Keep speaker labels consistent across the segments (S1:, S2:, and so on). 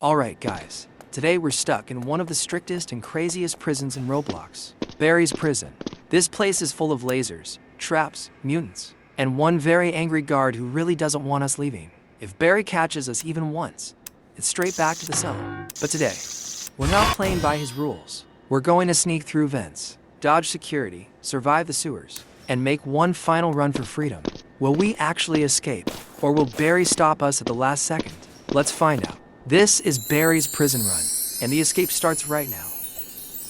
S1: Alright guys, today we're stuck in one of the strictest and craziest prisons in Roblox, Barry's prison. This place is full of lasers, traps, mutants, and one very angry guard who really doesn't want us leaving. If Barry catches us even once, it's straight back to the cell. But today, we're not playing by his rules. We're going to sneak through vents, dodge security, survive the sewers, and make one final run for freedom. Will we actually escape, or will Barry stop us at the last second? Let's find out. This is Barry's prison run, and the escape starts right now.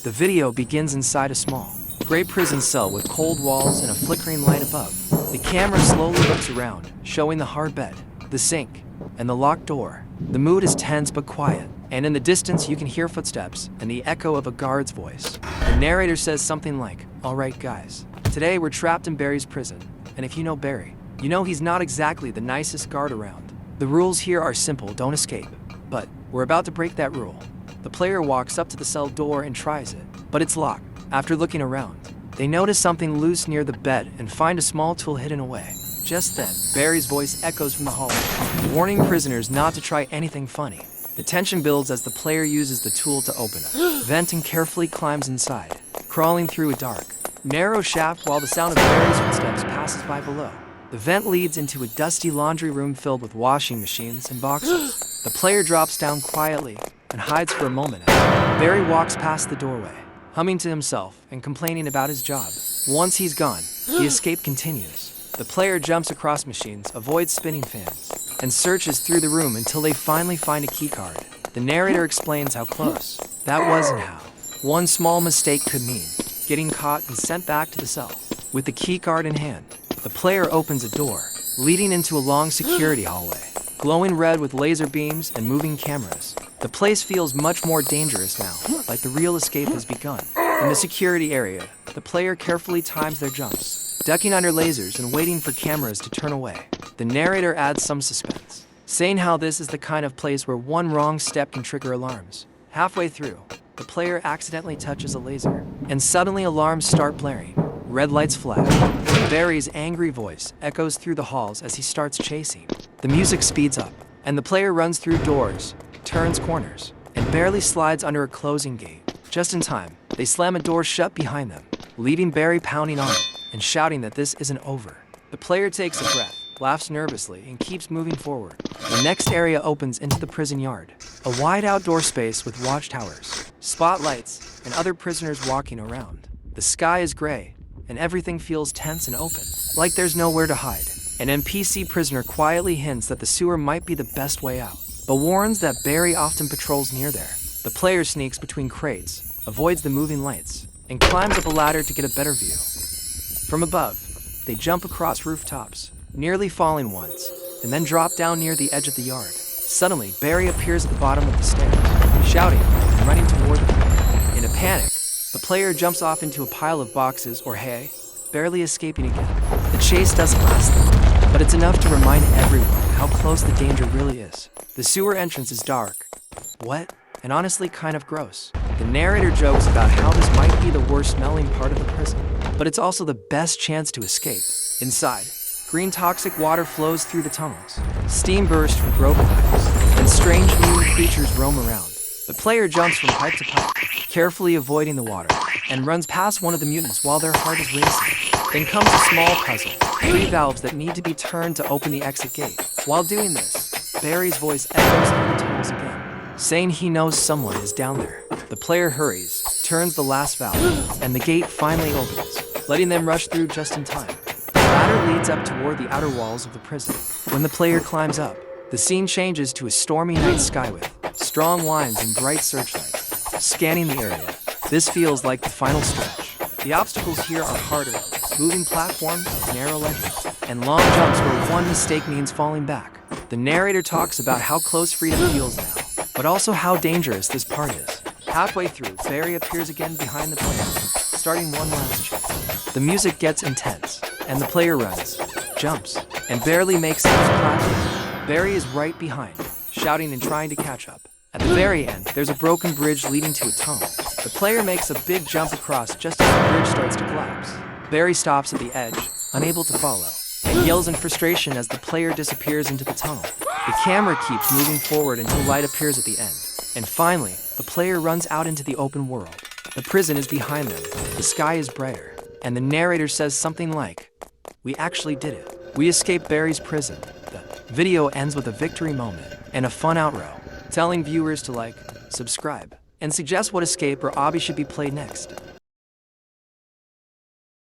S1: The video begins inside a small, gray prison cell with cold walls and a flickering light above. The camera slowly looks around, showing the hard bed, the sink, and the locked door. The mood is tense but quiet, and in the distance you can hear footsteps and the echo of a guard's voice. The narrator says something like, "Alright guys, today we're trapped in Barry's prison, and if you know Barry, you know he's not exactly the nicest guard around. The rules here are simple, don't escape. But we're about to break that rule." The player walks up to the cell door and tries it, but it's locked. After looking around, they notice something loose near the bed and find a small tool hidden away. Just then, Barry's voice echoes from the hallway, warning prisoners not to try anything funny. The tension builds as the player uses the tool to open a vent and carefully climbs inside, crawling through a dark, narrow shaft while the sound of Barry's footsteps passes by below. The vent leads into a dusty laundry room filled with washing machines and boxes. The player drops down quietly and hides for a moment. Barry walks past the doorway, humming to himself and complaining about his job. Once he's gone, the escape continues. The player jumps across machines, avoids spinning fans, and searches through the room until they finally find a keycard. The narrator explains how close that was and how one small mistake could mean getting caught and sent back to the cell. With the keycard in hand, the player opens a door, leading into a long security hallway, glowing red with laser beams and moving cameras. The place feels much more dangerous now, like the real escape has begun. In the security area, the player carefully times their jumps, ducking under lasers and waiting for cameras to turn away. The narrator adds some suspense, saying how this is the kind of place where one wrong step can trigger alarms. Halfway through, the player accidentally touches a laser, and suddenly alarms start blaring. Red lights flash. Barry's angry voice echoes through the halls as he starts chasing. The music speeds up, and the player runs through doors, turns corners, and barely slides under a closing gate. Just in time, they slam a door shut behind them, leaving Barry pounding on it and shouting that this isn't over. The player takes a breath, laughs nervously, and keeps moving forward. The next area opens into the prison yard, a wide outdoor space with watchtowers, spotlights, and other prisoners walking around. The sky is gray, and everything feels tense and open, like there's nowhere to hide. An NPC prisoner quietly hints that the sewer might be the best way out, but warns that Barry often patrols near there. The player sneaks between crates, avoids the moving lights, and climbs up a ladder to get a better view. From above, they jump across rooftops, nearly falling once, and then drop down near the edge of the yard. Suddenly, Barry appears at the bottom of the stairs, shouting and running toward them. In a panic, the player jumps off into a pile of boxes or hay, barely escaping again. The chase doesn't last long, but it's enough to remind everyone how close the danger really is. The sewer entrance is dark, wet, and honestly kind of gross. The narrator jokes about how this might be the worst smelling part of the prison, but it's also the best chance to escape. Inside, green toxic water flows through the tunnels, steam bursts from broken pipes, and strange mutant creatures roam around. The player jumps from pipe to pipe, carefully avoiding the water, and runs past one of the mutants while their heart is racing. Then comes a small puzzle, 3 valves that need to be turned to open the exit gate. While doing this, Barry's voice echoes through the tunnels again, saying he knows someone is down there. The player hurries, turns the last valve, and the gate finally opens, letting them rush through just in time. The ladder leads up toward the outer walls of the prison. When the player climbs up, the scene changes to a stormy night sky with strong winds and bright searchlights, scanning the area. This feels like the final stretch. The obstacles here are harder, moving platforms, narrow ledges, and long jumps where one mistake means falling back. The narrator talks about how close freedom feels now, but also how dangerous this part is. Halfway through, Barry appears again behind the player, starting one last chase. The music gets intense, and the player runs, jumps, and barely makes it to the platform. Barry is right behind, shouting and trying to catch up. At the very end, there's a broken bridge leading to a tunnel. The player makes a big jump across just as the bridge starts to collapse. Barry stops at the edge, unable to follow, and yells in frustration as the player disappears into the tunnel. The camera keeps moving forward until light appears at the end. And finally, the player runs out into the open world. The prison is behind them, the sky is brighter, and the narrator says something like, "We actually did it. We escaped Barry's prison." The video ends with a victory moment and a fun outro, telling viewers to like, subscribe, and suggest what escape or obby should be played next.